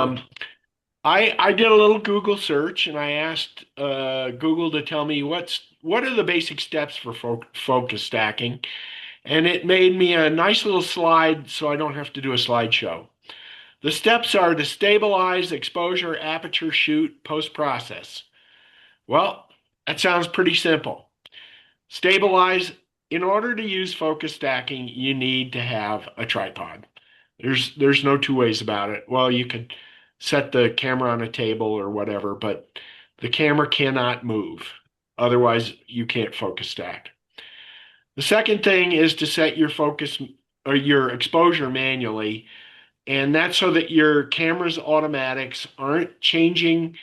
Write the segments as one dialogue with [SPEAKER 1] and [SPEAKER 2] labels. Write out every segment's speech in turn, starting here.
[SPEAKER 1] Um, I did a little Google search and I asked Google to tell me what are the basic steps for focus stacking, and it made me a nice little slide so I don't have to do a slideshow. The steps are to stabilize, exposure, aperture, shoot, post-process. Well, that sounds pretty simple. Stabilize, in order to use focus stacking, you need to have a tripod. There's no two ways about it. Well, you could set the camera on a table or whatever, but the camera cannot move. Otherwise, you can't focus stack. The second thing is to set your focus or your exposure manually, and that's so that your camera's automatics aren't changing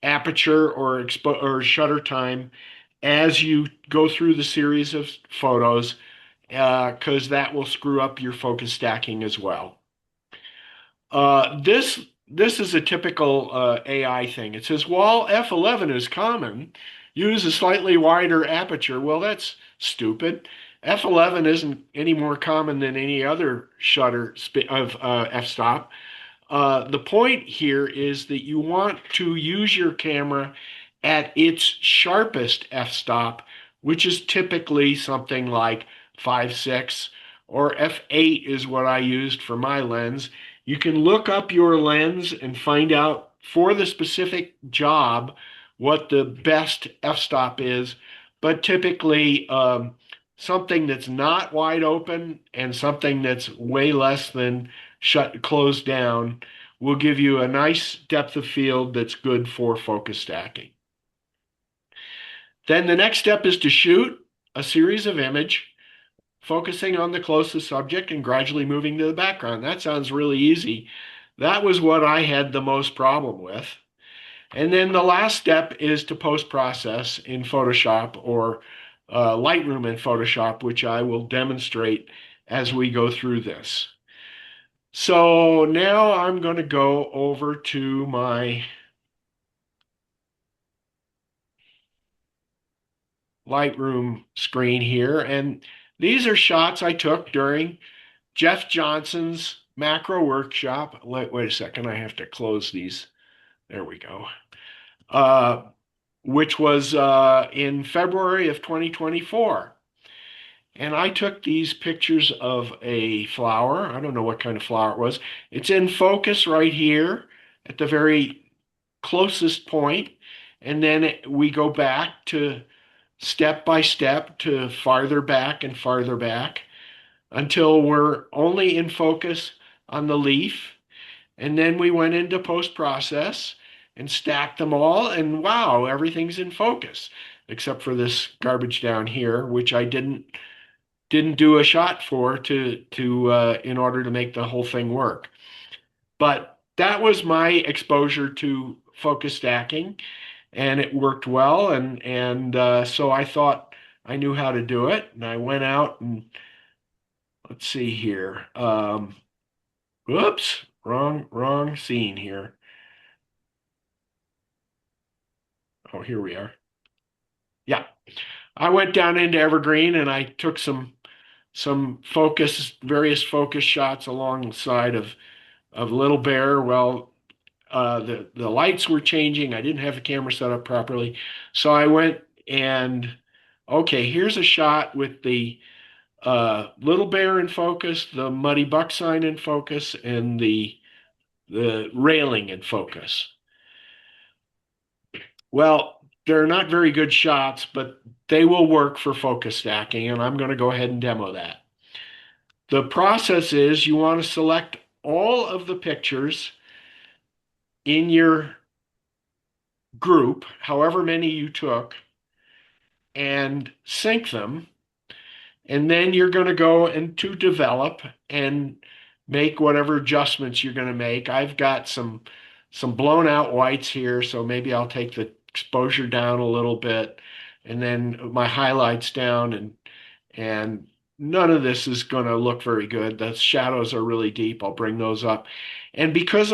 [SPEAKER 1] aperture or shutter time as you go through the series of photos, because that will screw up your focus stacking as well. This is a typical AI thing. It says while f11 is common, use a slightly wider aperture. Well, that's stupid. F11 isn't any more common than any other shutter of f-stop. The point here is that you want to use your camera at its sharpest f-stop, which is typically something like 5.6, or f8 is what I used for my lens. You can look up your lens and find out for the specific job what the best f-stop is, but typically something that's not wide open and something that's way less than closed down will give you a nice depth of field that's good for focus stacking. Then the next step is to shoot a series of image, focusing on the closest subject and gradually moving to the background. That sounds really easy. That was what I had the most problem with. And then the last step is to post-process in Photoshop or Lightroom in Photoshop, which I will demonstrate as we go through this. So now I'm going to go over to my Lightroom screen here. And these are shots I took during Jeff Johnson's macro workshop. Wait a second, I have to close these. There we go. Uh, which was in February of 2024. And I took these pictures of a flower. I don't know what kind of flower it was. It's in focus right here at the very closest point. And then we go back to step by step to farther back and farther back until we're only in focus on the leaf. And then we went into post-process and stacked them all. And wow, everything's in focus, except for this garbage down here, which I didn't do a shot for to in order to make the whole thing work. But that was my exposure to focus stacking, and it worked well. And so I thought I knew how to do it, and I went out and let's see here. Whoops, wrong scene here. Oh, here we are. Yeah, I went down into Evergreen and I took some various focus shots along the side of Little Bear. Well, the lights were changing. I didn't have the camera set up properly, so I went and okay, here's a shot with the Little Bear in focus, the Muddy Buck sign in focus, and the railing in focus. Well, they're not very good shots, but they will work for focus stacking, and I'm going to go ahead and demo that. The process is you want to select all of the pictures in your group, however many you took, and sync them. And then you're going to go into develop and make whatever adjustments you're going to make. I've got some blown out whites here, so maybe I'll take the exposure down a little bit and then my highlights down and none of this is going to look very good. The shadows are really deep. I'll bring those up. And because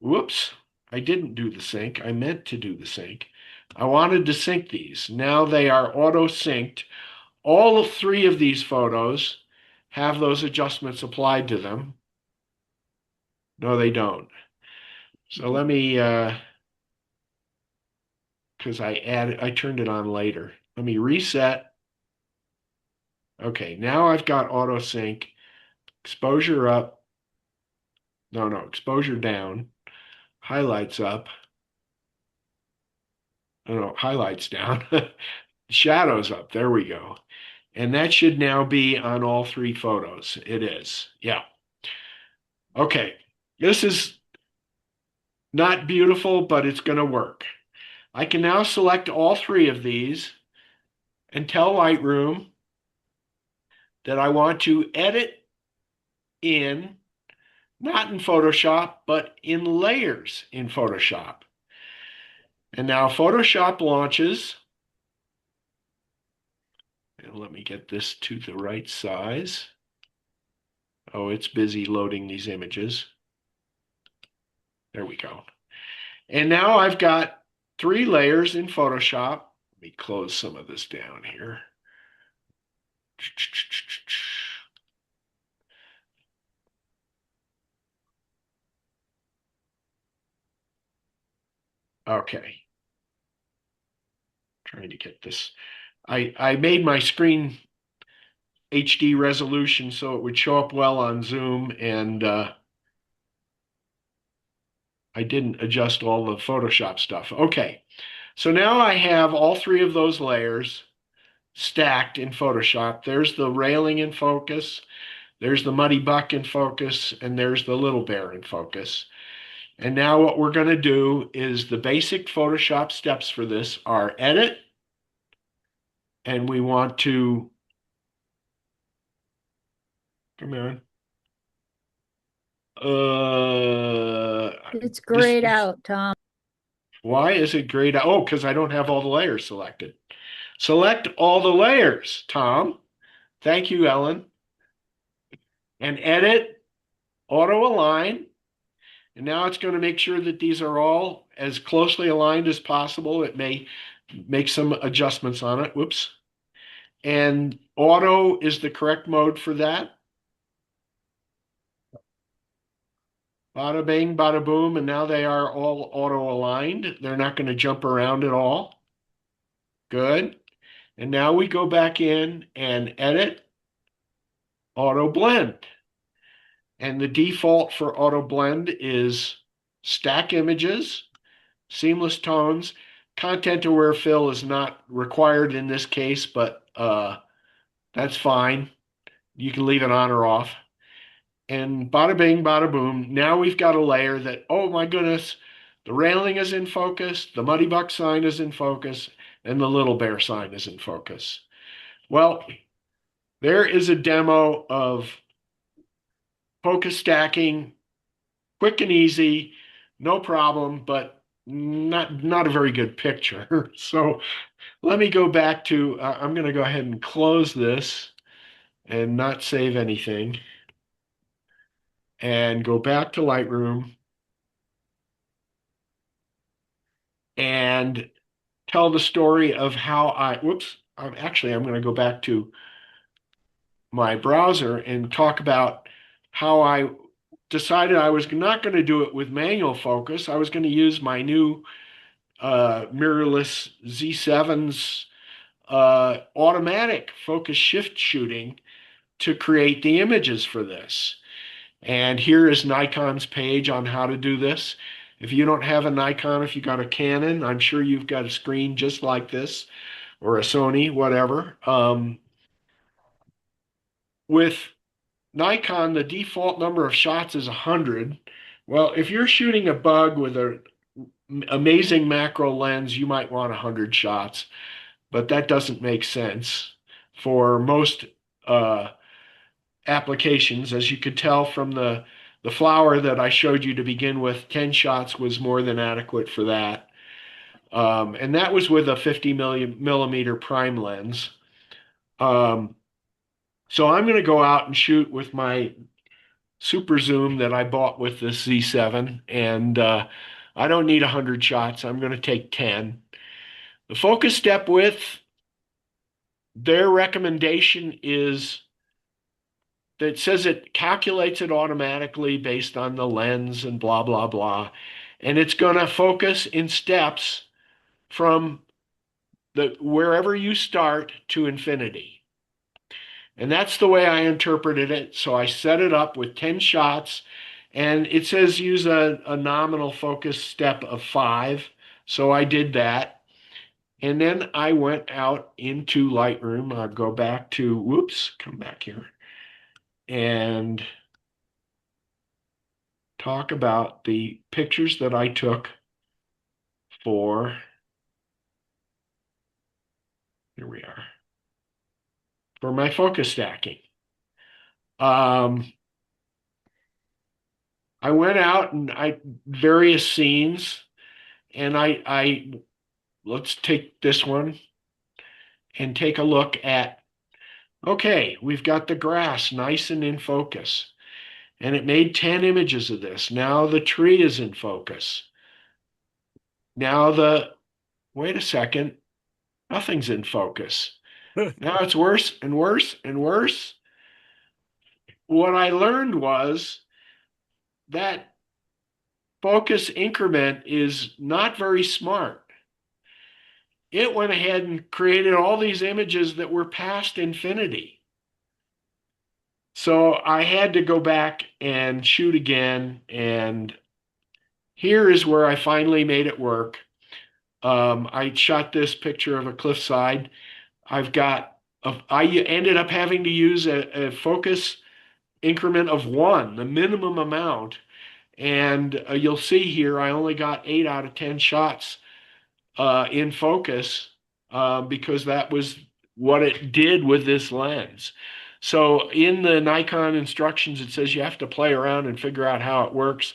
[SPEAKER 1] whoops, I didn't do the sync. I meant to do the sync. I wanted to sync these. Now they are auto synced. All three of these photos have those adjustments applied to them. No, they don't. So let me, because I turned it on later. Let me reset. Okay, now I've got auto sync, exposure up. No, no, exposure down, highlights up. No, no, highlights down, shadows up. There we go. And that should now be on all three photos. It is. Yeah. Okay. This is not beautiful, but it's going to work. I can now select all three of these and tell Lightroom that I want to edit in, not in Photoshop, but in layers in Photoshop. And now Photoshop launches. And let me get this to the right size. Oh, it's busy loading these images. There we go. And now I've got three layers in Photoshop. Let me close some of this down here. Okay. Trying to get this. I made my screen HD resolution so it would show up well on Zoom, and I didn't adjust all the Photoshop stuff. Okay. So now I have all three of those layers stacked in Photoshop. There's the railing in focus, there's the muddy buck in focus, and there's the little bear in focus. And now what we're going to do is the basic Photoshop steps for this are edit, and we want to, come on.
[SPEAKER 2] It's
[SPEAKER 1] This,
[SPEAKER 2] grayed out, Tom.
[SPEAKER 1] why is it grayed out? Oh, because I don't have all the layers selected. Select all the layers, Tom. Thank you, Ellen. And edit, auto align. And now it's going to make sure that these are all as closely aligned as possible. It may make some adjustments on it. Whoops. And auto is the correct mode for that. Bada bing, bada boom. And now they are all auto aligned. They're not going to jump around at all. Good. And now we go back in and edit, auto blend. And the default for auto blend is stack images, seamless tones. Content aware fill is not required in this case, but that's fine. You can leave it on or off. And bada bing, bada boom. Now we've got a layer that, oh my goodness, the railing is in focus, the Muddy Buck sign is in focus, and the Little Bear sign is in focus. Well, there is a demo of focus stacking, quick and easy, no problem, but not a very good picture. So let me go back to, I'm going to go ahead and close this and not save anything and go back to Lightroom and tell the story of how I'm going to go back to my browser and talk about how I decided I was not going to do it with manual focus. I was going to use my new mirrorless Z7's automatic focus shift shooting to create the images for this. And here is Nikon's page on how to do this. If you don't have a Nikon, if you got a Canon, I'm sure you've got a screen just like this, or a Sony, whatever. With Nikon, the default number of shots is 100. Well, if you're shooting a bug with an amazing macro lens, you might want 100 shots, but that doesn't make sense for most uh, applications. As you could tell from the flower that I showed you to begin with, 10 shots was more than adequate for that. And that was with a 50 millimeter prime lens. Um, so I'm going to go out and shoot with my super zoom that I bought with this Z7, and I don't need 100 shots. I'm going to take 10. The focus step width, their recommendation is that says it calculates it automatically based on the lens and blah, blah, blah. and it's going to focus in steps from the wherever you start to infinity. And that's the way I interpreted it. So I set it up with 10 shots, and it says use a nominal focus step of 5. So I did that. And then I went out into Lightroom. I'll go back to, whoops, come back here and talk about the pictures that I took for, here we are, for my focus stacking. Um, I went out and various scenes, and let's take this one and take a look at, okay, we've got the grass nice and in focus. And it made 10 images of this. Now the tree is in focus. Now wait a second, nothing's in focus. Now it's worse and worse and worse. What I learned was that focus increment is not very smart. It went ahead and created all these images that were past infinity. So I had to go back and shoot again. And here is where I finally made it work. I shot this picture of a cliffside. I ended up having to use a focus increment of 1, the minimum amount. And you'll see here, I only got 8 out of 10 shots in focus because that was what it did with this lens. So in the Nikon instructions, it says you have to play around and figure out how it works.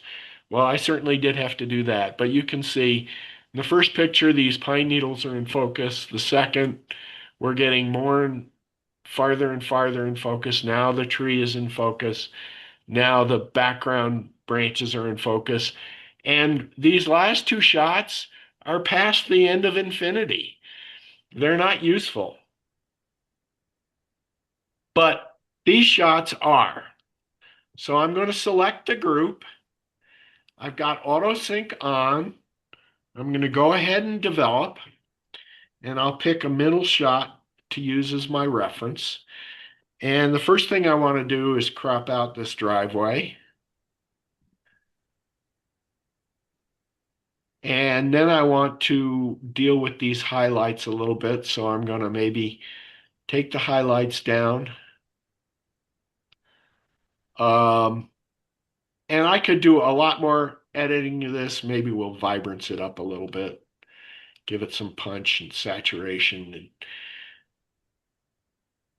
[SPEAKER 1] Well, I certainly did have to do that. But you can see in the first picture, these pine needles are in focus. The second, we're getting more and farther in focus. Now the tree is in focus. Now the background branches are in focus. And these last 2 shots are past the end of infinity. They're not useful. But these shots are. So I'm going to select the group. I've got auto sync on. I'm going to go ahead and develop, and I'll pick a middle shot to use as my reference. And the first thing I want to do is crop out this driveway. And then I want to deal with these highlights a little bit. So I'm going to maybe take the highlights down. And I could do a lot more editing to this. Maybe we'll vibrance it up a little bit, give it some punch and saturation and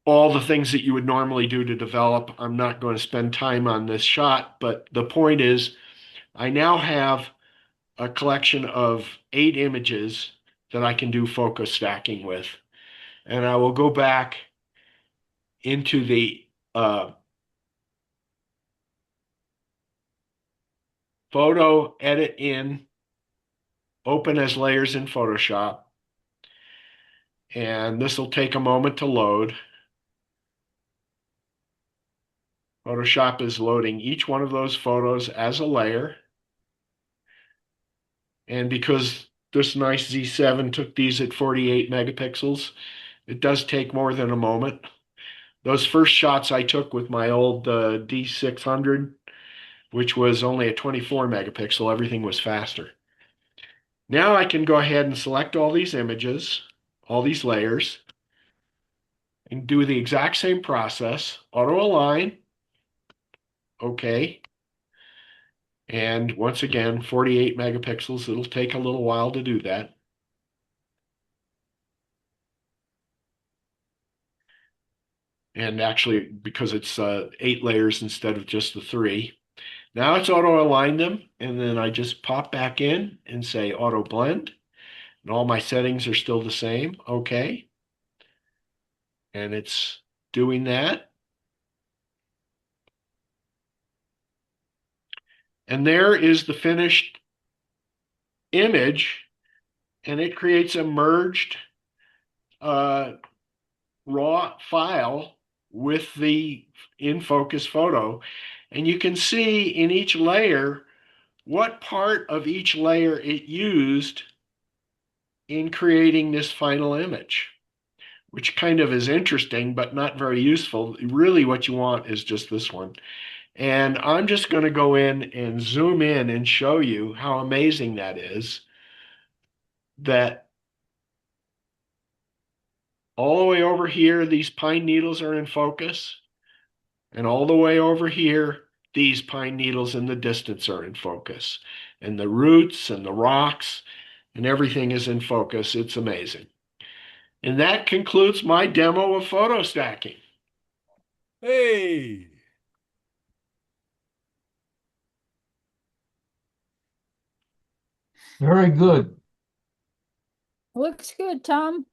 [SPEAKER 1] all the things that you would normally do to develop. I'm not going to spend time on this shot, but the point is I now have a collection of 8 images that I can do focus stacking with. And I will go back into the photo edit in, open as layers in Photoshop. And this will take a moment to load. Photoshop is loading each one of those photos as a layer. And because this nice Z7 took these at 48 megapixels, it does take more than a moment. Those first shots I took with my old D600, which was only a 24 megapixel, everything was faster. Now I can go ahead and select all these images, all these layers, and do the exact same process. Auto align, okay. And once again, 48 megapixels, it'll take a little while to do that. And actually, because it's 8 layers instead of just the 3. Now it's auto align them, and then I just pop back in and say auto blend, and all my settings are still the same. Okay. And it's doing that. And there is the finished image, and it creates a merged raw file with the in focus photo. And you can see in each layer what part of each layer it used in creating this final image, which kind of is interesting, but not very useful. Really, what you want is just this one. And I'm just going to go in and zoom in and show you how amazing that is, that all the way over here, these pine needles are in focus. And all the way over here, these pine needles in the distance are in focus. And the roots and the rocks and everything is in focus. It's amazing. And that concludes my demo of photo stacking.
[SPEAKER 2] Hey.
[SPEAKER 3] Very good.
[SPEAKER 4] Looks good, Tom.